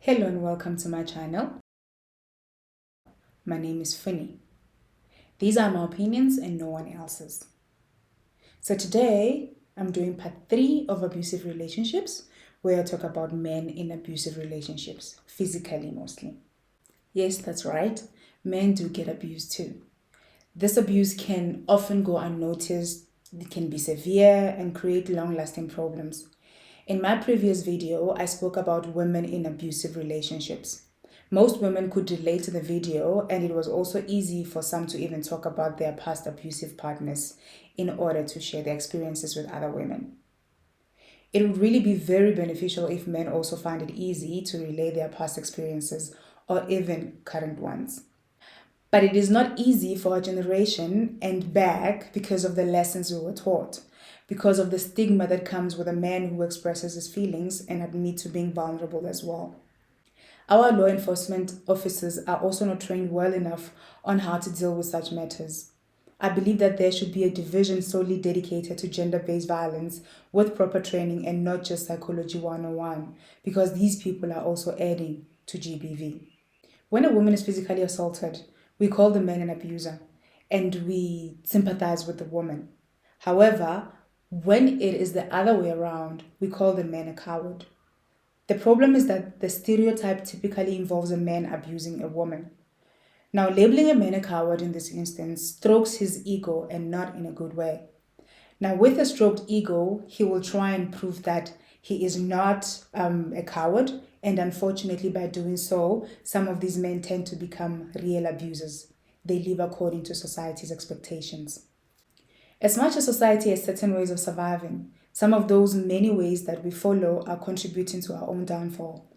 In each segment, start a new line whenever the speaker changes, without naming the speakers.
Hello and welcome to my channel. My name is Funny. These are my opinions and no one else's. So today I'm doing part 3 of abusive relationships, where I talk about men in abusive relationships, physically mostly. Yes, that's right. Men do get abused too. This abuse can often go unnoticed, it can be severe and create long-lasting problems. In my previous video, I spoke about women in abusive relationships. Most women could relate to the video, and it was also easy for some to even talk about their past abusive partners in order to share their experiences with other women. It would really be very beneficial if men also find it easy to relay their past experiences or even current ones. But it is not easy for our generation and back because of the lessons we were taught, because of the stigma that comes with a man who expresses his feelings and admits to being vulnerable as well. Our law enforcement officers are also not trained well enough on how to deal with such matters. I believe that there should be a division solely dedicated to gender-based violence with proper training and not just Psychology 101, because these people are also adding to GBV. When a woman is physically assaulted, we call the man an abuser and we sympathize with the woman. However, when it is the other way around, we call the man a coward. The problem is that the stereotype typically involves a man abusing a woman. Now, labeling a man a coward in this instance strokes his ego and not in a good way. Now, with a stroked ego, he will try and prove that he is not a coward, and unfortunately, by doing so, some of these men tend to become real abusers. They live according to society's expectations. As much as society has certain ways of surviving, some of those many ways that we follow are contributing to our own downfall.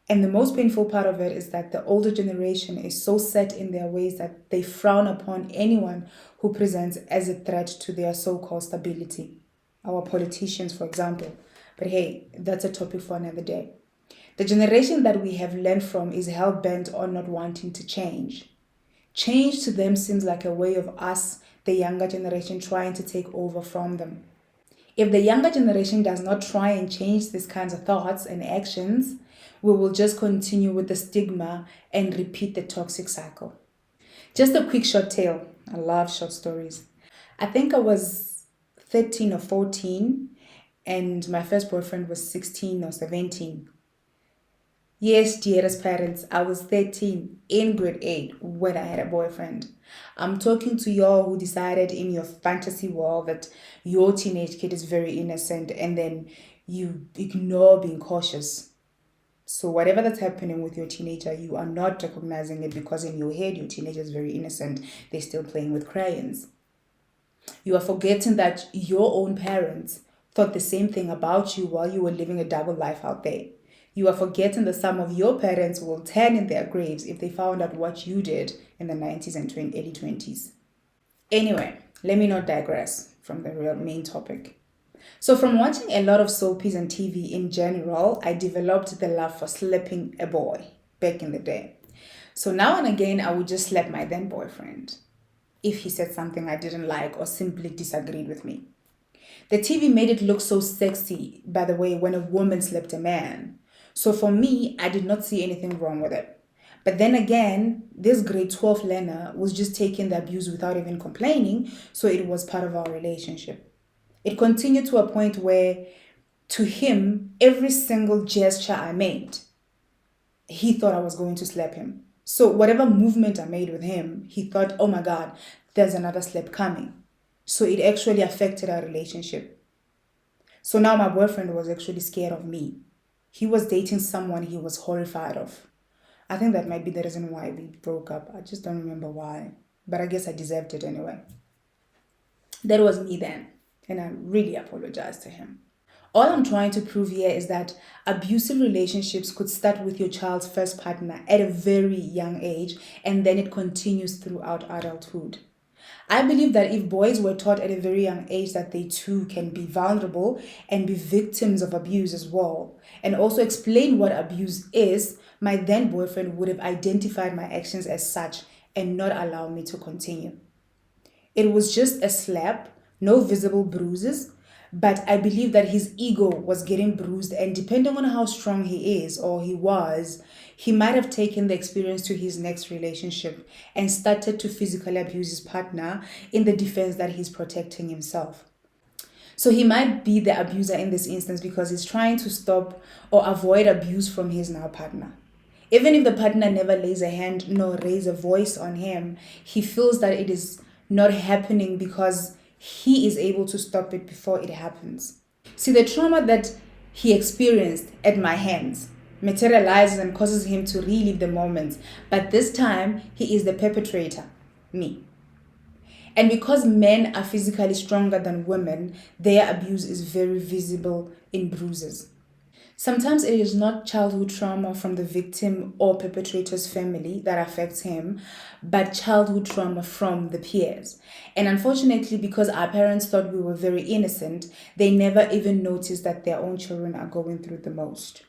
And the most painful part of it is that the older generation is so set in their ways that they frown upon anyone who presents as a threat to their so-called stability. Our politicians, for example. But hey, that's a topic for another day. The generation that we have learned from is hell-bent on not wanting to change. Change to them seems like a way of us, the younger generation, trying to take over from them. If the younger generation does not try and change these kinds of thoughts and actions, we will just continue with the stigma and repeat the toxic cycle. Just a quick short tale. I love short stories. I think I was 13 or 14 and my first boyfriend was 16 or 17. Yes, dearest parents, I was 13 in grade 8 when I had a boyfriend. I'm talking to y'all who decided in your fantasy world that your teenage kid is very innocent and then you ignore being cautious. So whatever that's happening with your teenager, you are not recognizing it because in your head, your teenager is very innocent. They're still playing with crayons. You are forgetting that your own parents thought the same thing about you while you were living a double life out there. You are forgetting that some of your parents will turn in their graves if they found out what you did in the 90s and early 20s. Anyway, let me not digress from the real main topic. So from watching a lot of soapies and TV in general, I developed the love for slapping a boy back in the day. So now and again, I would just slap my then boyfriend if he said something I didn't like or simply disagreed with me. The TV made it look so sexy, by the way, when a woman slapped a man. So for me, I did not see anything wrong with it. But then again, this grade 12 learner was just taking the abuse without even complaining, so it was part of our relationship. It continued to a point where, to him, every single gesture I made, he thought I was going to slap him. So whatever movement I made with him, he thought, oh my God, there's another slap coming. So it actually affected our relationship. So now my boyfriend was actually scared of me. He was dating someone he was horrified of. I think that might be the reason why we broke up. I just don't remember why. But I guess I deserved it anyway. That was me then. And I really apologize to him. All I'm trying to prove here is that abusive relationships could start with your child's first partner at a very young age, and then it continues throughout adulthood. I believe that if boys were taught at a very young age that they too can be vulnerable and be victims of abuse as well, and also explain what abuse is, my then boyfriend would have identified my actions as such and not allow me to continue. It was just a slap, no visible bruises, But I believe that his ego was getting bruised, and depending on how strong he is or he was, he might have taken the experience to his next relationship and started to physically abuse his partner in the defense that he's protecting himself. So he might be the abuser in this instance because he's trying to stop or avoid abuse from his now partner. Even if the partner never lays a hand nor raise a voice on him, he feels that it is not happening because he is able to stop it before it happens. See, the trauma that he experienced at my hands materializes and causes him to relive the moments, but this time he is the perpetrator, me. And because men are physically stronger than women, their abuse is very visible in bruises. Sometimes it is not childhood trauma from the victim or perpetrator's family that affects him, but childhood trauma from the peers. And unfortunately, because our parents thought we were very innocent, they never even noticed that their own children are going through the most.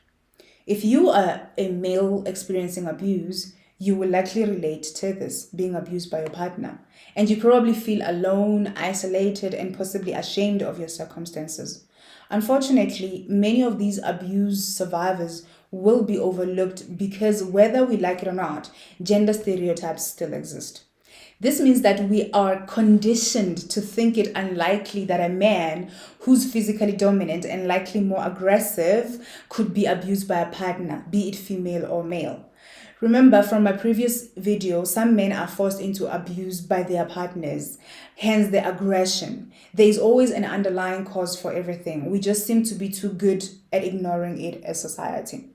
If you are a male experiencing abuse, you will likely relate to this, being abused by your partner. And you probably feel alone, isolated, and possibly ashamed of your circumstances. Unfortunately, many of these abuse survivors will be overlooked because whether we like it or not, gender stereotypes still exist. This means that we are conditioned to think it unlikely that a man who's physically dominant and likely more aggressive could be abused by a partner, be it female or male. Remember from my previous video, some men are forced into abuse by their partners, hence the aggression. There is always an underlying cause for everything. We just seem to be too good at ignoring it as society.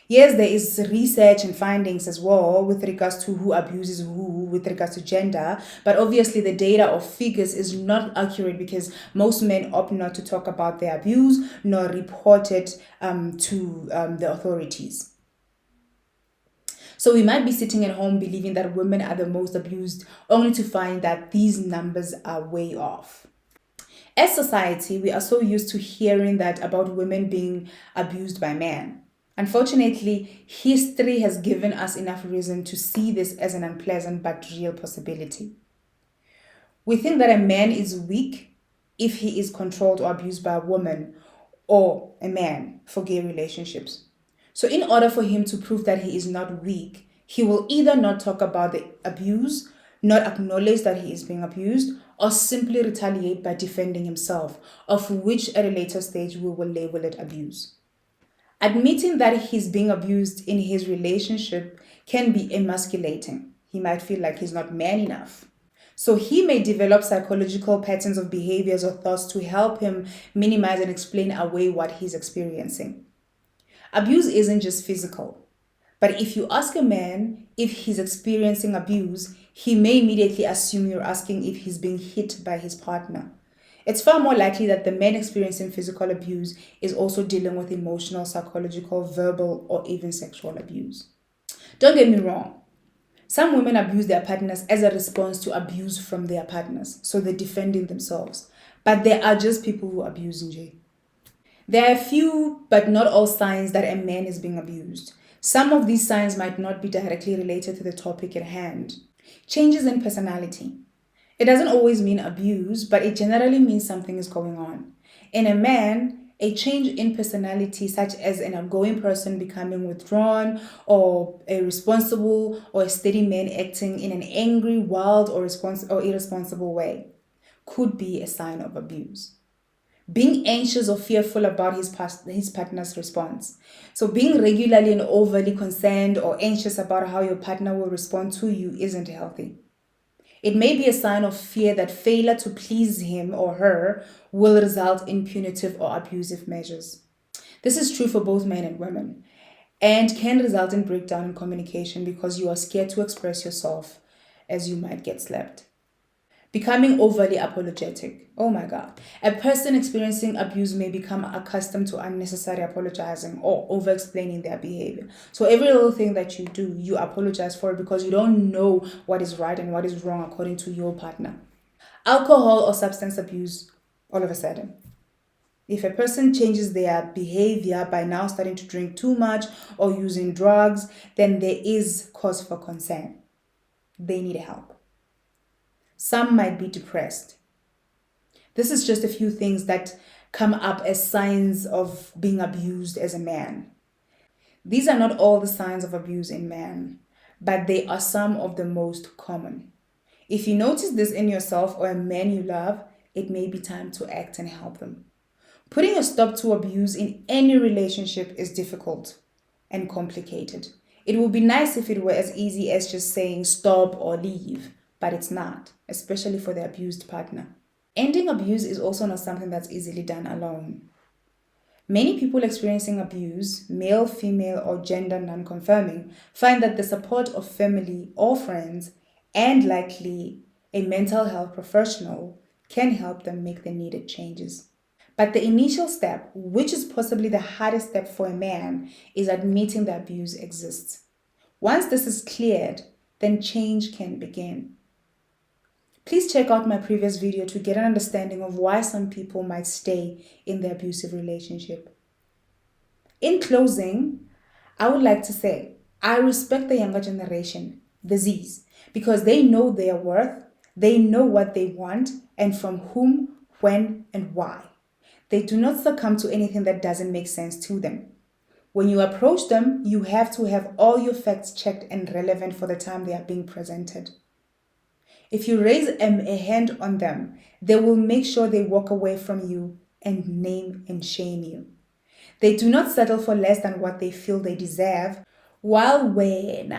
Yes, there is research and findings as well with regards to who abuses who with regards to gender, but obviously the data or figures is not accurate because most men opt not to talk about their abuse nor report it to the authorities. So we might be sitting at home believing that women are the most abused, only to find that these numbers are way off. As society, we are so used to hearing that about women being abused by men. Unfortunately, history has given us enough reason to see this as an unpleasant but real possibility. We think that a man is weak if he is controlled or abused by a woman or a man for gay relationships. So in order for him to prove that he is not weak, he will either not talk about the abuse, not acknowledge that he is being abused, or simply retaliate by defending himself, of which at a later stage we will label it abuse. Admitting that he's being abused in his relationship can be emasculating. He might feel like he's not man enough. So he may develop psychological patterns of behaviors or thoughts to help him minimize and explain away what he's experiencing. Abuse isn't just physical. But if you ask a man if he's experiencing abuse, he may immediately assume you're asking if he's being hit by his partner. It's far more likely that the man experiencing physical abuse is also dealing with emotional, psychological, verbal, or even sexual abuse. Don't get me wrong. Some women abuse their partners as a response to abuse from their partners, so they're defending themselves. But there are just people who abuse in jail. There are a few, but not all signs that a man is being abused. Some of these signs might not be directly related to the topic at hand. Changes in personality. It doesn't always mean abuse, but it generally means something is going on. In a man, a change in personality, such as an outgoing person becoming withdrawn, or a responsible or a steady man acting in an angry, wild, or irresponsible way, could be a sign of abuse. Being anxious or fearful about his partner's response. So being regularly and overly concerned or anxious about how your partner will respond to you isn't healthy. It may be a sign of fear that failure to please him or her will result in punitive or abusive measures. This is true for both men and women and can result in breakdown in communication because you are scared to express yourself as you might get slapped. Becoming overly apologetic. Oh my God. A person experiencing abuse may become accustomed to unnecessary apologizing or over explaining their behavior. So every little thing that you do, you apologize for it because you don't know what is right and what is wrong according to your partner. Alcohol or substance abuse, all of a sudden. If a person changes their behavior by now starting to drink too much or using drugs, then there is cause for concern. They need help. Some might be depressed. This is just a few things that come up as signs of being abused as a man. These are not all the signs of abuse in men, but they are some of the most common. If you notice this in yourself or a man you love, it may be time to act and help them. Putting a stop to abuse in any relationship is difficult and complicated. It would be nice if it were as easy as just saying stop or leave, but it's not, especially for the abused partner. Ending abuse is also not something that's easily done alone. Many people experiencing abuse, male, female, or gender non-confirming, find that the support of family or friends and likely a mental health professional can help them make the needed changes. But the initial step, which is possibly the hardest step for a man, is admitting the abuse exists. Once this is cleared, then change can begin. Please check out my previous video to get an understanding of why some people might stay in the abusive relationship. In closing, I would like to say, I respect the younger generation, the Zs, because they know their worth, they know what they want, and from whom, when, and why. They do not succumb to anything that doesn't make sense to them. When you approach them, you have to have all your facts checked and relevant for the time they are being presented. If you raise a hand on them, they will make sure they walk away from you and name and shame you. They do not settle for less than what they feel they deserve, while when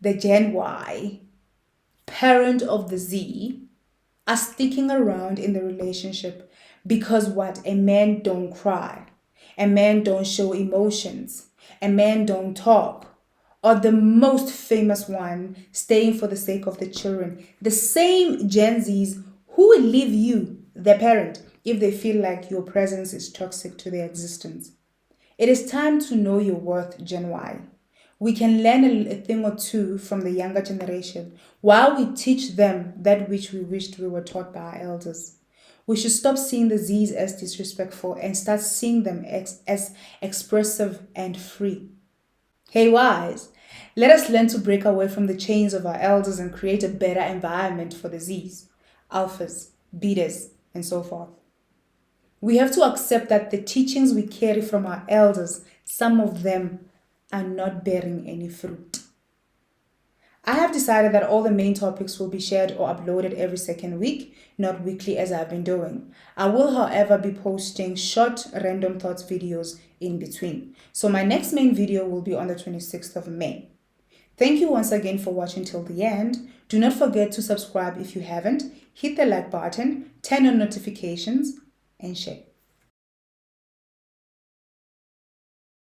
the Gen Y, parent of the Z, are sticking around in the relationship because what? A man don't cry, a man don't show emotions, a man don't talk, or the most famous one, staying for the sake of the children. The same Gen Zs who will leave you, their parent, if they feel like your presence is toxic to their existence. It is time to know your worth, Gen Y. We can learn a thing or two from the younger generation while we teach them that which we wished we were taught by our elders. We should stop seeing the Zs as disrespectful and start seeing them as expressive and free. Hey Ys, let us learn to break away from the chains of our elders and create a better environment for the Zs, alphas, betas, and so forth. We have to accept that the teachings we carry from our elders, some of them are not bearing any fruit. I have decided that all the main topics will be shared or uploaded every second week, not weekly as I've been doing. I will, however, be posting short random thoughts videos in between. So my next main video will be on the 26th of May. Thank you once again for watching till the end. Do not forget to subscribe if you haven't, hit the like button, turn on notifications, and share.